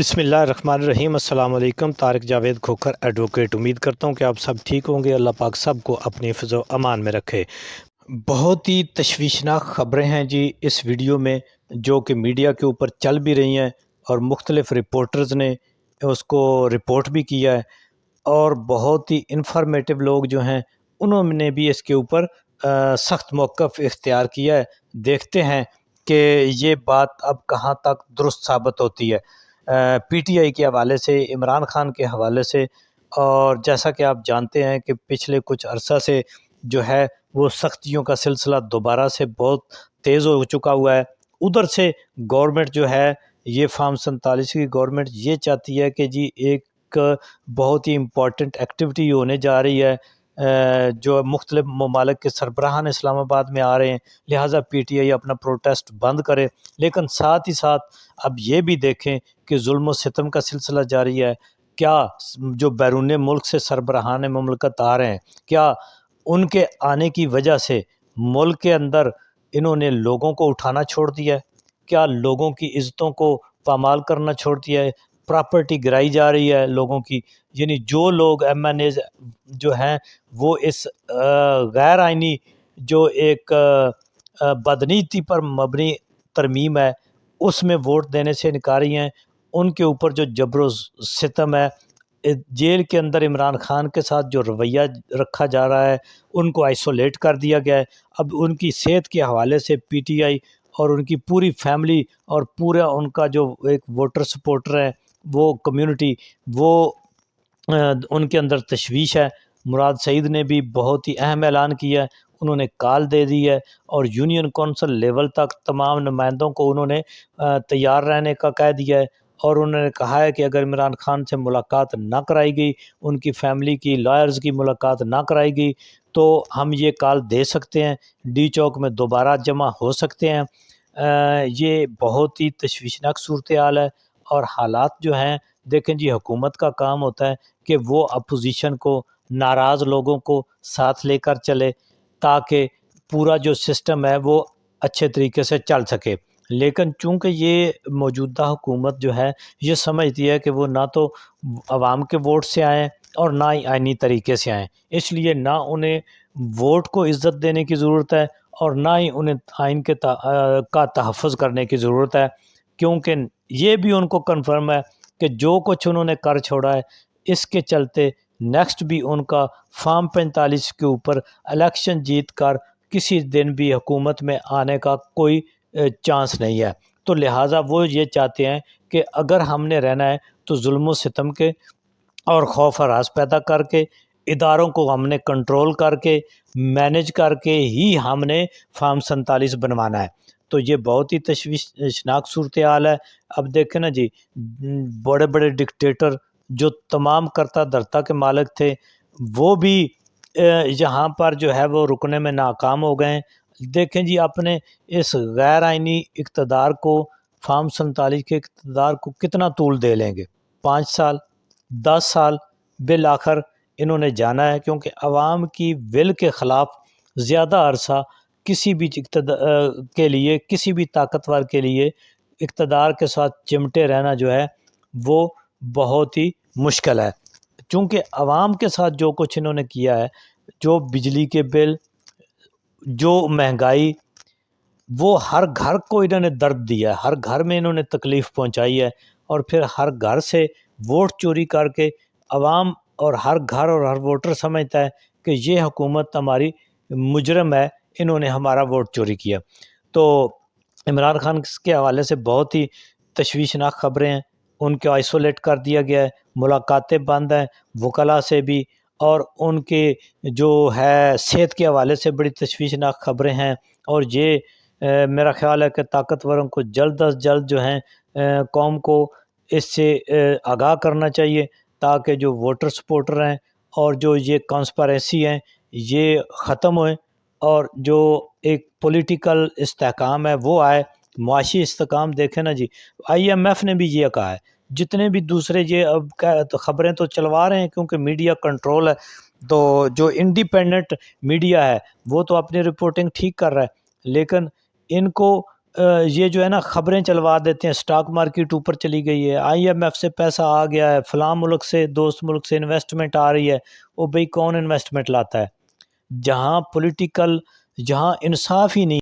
बिस्मिल्लाहिर्रहमानिर्रहीम। अस्सलाम वालेकुम। तारिक जावेद खोखर एडवोकेट। उम्मीद करता हूँ कि आप सब ठीक होंगे। अल्लाह पाक सब को अपनी हिफ़्ज़ अमान में रखे। बहुत ही तशवीशनाक ख़बरें हैं जी इस वीडियो में, जो कि मीडिया के ऊपर चल भी रही हैं और मुख्तलिफ़ रिपोर्टर्स ने उसको रिपोर्ट भी किया है, और बहुत ही इंफॉर्मेटिव लोग जो हैं उन्होंने भी इसके ऊपर सख्त मौक़िफ़ इख्तियार किया है। देखते हैं कि ये बात अब कहाँ तक दुरुस्त साबित होती है। पीटीआई के हवाले से, इमरान खान के हवाले से, और जैसा कि आप जानते हैं कि पिछले कुछ अरसा से जो है वो सख्तियों का सिलसिला दोबारा से बहुत तेज़ हो चुका हुआ है। उधर से गवर्नमेंट जो है, ये फार्म 47 की गवर्नमेंट ये चाहती है कि जी एक बहुत ही इम्पॉर्टेंट एक्टिविटी होने जा रही है, जो मुख्तलिफ ममालिक के सरबराहान इस्लामाबाद में आ रहे हैं, लिहाजा पीटीआई अपना प्रोटेस्ट बंद करे। लेकिन साथ ही साथ अब ये भी देखें कि जुल्म व सितम का सिलसिला जारी है। क्या जो बैरून मुल्क से सरबराहान ममलकत आ रहे हैं, क्या उनके आने की वजह से मुल्क के अंदर इन्होंने लोगों को उठाना छोड़ दिया है? क्या लोगों की इज़्ज़तों को पामाल करना छोड़ दिया है? प्रॉपर्टी गिराई जा रही है लोगों की, यानी जो लोग एमएनएज़ जो हैं वो इस गैर आइनी जो एक बदनीति पर मबनी तरमीम है उसमें वोट देने से इनकारी हैं, उनके ऊपर जो जबर सितम है, जेल के अंदर इमरान खान के साथ जो रवैया रखा जा रहा है, उनको आइसोलेट कर दिया गया है। अब उनकी सेहत के हवाले से पीटीआई और उनकी पूरी फैमिली और पूरा उनका जो एक वोटर सपोर्टर है, वो कम्युनिटी, वो उनके अंदर तशवीश है। मुराद सईद ने भी बहुत ही अहम ऐलान किया है, उन्होंने कॉल दे दी है और यूनियन कौंसिल लेवल तक तमाम नुमाइंदों को उन्होंने तैयार रहने का कह दिया है, और उन्होंने कहा है कि अगर इमरान खान से मुलाकात ना कराई गई, उनकी फ़ैमिली की लॉयर्स की मुलाकात ना कराई गई, तो हम ये कॉल दे सकते हैं, डी चौक में दोबारा जमा हो सकते हैं। ये बहुत ही तशवीशनाक सूरत हाल है, और हालात जो हैं देखें जी, हुकूमत का काम होता है कि वो अपोजिशन को, नाराज़ लोगों को साथ लेकर चले, ताकि पूरा जो सिस्टम है वो अच्छे तरीके से चल सके। लेकिन चूँकि ये मौजूदा हुकूमत जो है ये समझती है कि वो ना तो आवाम के वोट से आएँ और ना ही आइनी तरीके से आएँ, इसलिए ना उन्हें वोट को इज़्ज़त देने की ज़रूरत है और ना ही उन्हें आइन के का तहफ़्फ़ुज़ करने की ज़रूरत है, क्योंकि ये भी उनको कन्फर्म है कि जो कुछ उन्होंने कर छोड़ा है, इसके चलते नेक्स्ट भी उनका फार्म 45 के ऊपर इलेक्शन जीत कर किसी दिन भी हुकूमत में आने का कोई चांस नहीं है। तो लिहाजा वो ये चाहते हैं कि अगर हमने रहना है तो जुल्म सितम के और खौफ हरास पैदा करके, इदारों को हमने कंट्रोल करके, मैनेज करके ही हमने फार्म 47 बनवाना है। तो ये बहुत ही तशवीशनाक सूरत हाल है। अब देखें ना जी, बड़े बड़े डिक्टेटर जो तमाम करता धरता के मालिक थे, वो भी यहाँ पर जो है वो रुकने में नाकाम हो गए। देखें जी, अपने इस गैर आइनी इक़्तिदार को, फार्म 47 के इक़्तिदार को कितना तूल दे लेंगे? 5 साल, 10 साल? बिल आखिर इन्होंने जाना है, क्योंकि आवाम की विल के ख़िलाफ़ ज़्यादा अरसा किसी भी के लिए, किसी भी ताकतवर के लिए इक़्तिदार के साथ चिमटे रहना जो है वो बहुत ही मुश्किल है। चूँकि आवाम के साथ जो कुछ इन्होंने किया है, जो बिजली के बिल, जो महंगाई, वो हर घर को इन्होंने दर्द दिया है, हर घर में इन्होंने तकलीफ़ पहुंचाई है, और फिर हर घर से वोट चोरी करके आवाम और हर घर और हर वोटर समझता है कि ये हुकूमत हमारी मुजरम है, इन्होंने हमारा वोट चोरी किया। तो इमरान खान के हवाले से बहुत ही तशवीशनाक ख़बरें हैं, उनको आइसोलेट कर दिया गया है, मुलाकातें बंद हैं वकला से भी, और उनके जो है सेहत के हवाले से बड़ी तशवीशनाक ख़बरें हैं। और ये मेरा ख़्याल है कि ताकतवरों को जल्द अज़ जल्द जो हैं कौम को इससे आगाह करना चाहिए, ताकि जो वोटर सपोर्टर हैं और जो ये कॉन्स्पिरेसी हैं ये ख़त्म होए, और जो एक पॉलिटिकल इस्तेहकाम है वो आए, मुआशी इस्तेहकाम। देखें ना जी, IMF ने भी ये कहा है, जितने भी दूसरे ये अब तो ख़बरें तो चलवा रहे हैं क्योंकि मीडिया कंट्रोल है, तो जो इंडिपेंडेंट मीडिया है वो तो अपनी रिपोर्टिंग ठीक कर रहा है, लेकिन इनको یہ جو ہے نا خبریں چلوا دیتے ہیں، سٹاک مارکیٹ اوپر چلی گئی ہے، IMF سے پیسہ آ گیا ہے، فلاں ملک سے، دوست ملک سے انویسٹمنٹ آ رہی ہے۔ وہ بھئی کون انویسٹمنٹ لاتا ہے؟ جہاں پولیٹیکل، جہاں انصاف ہی نہیں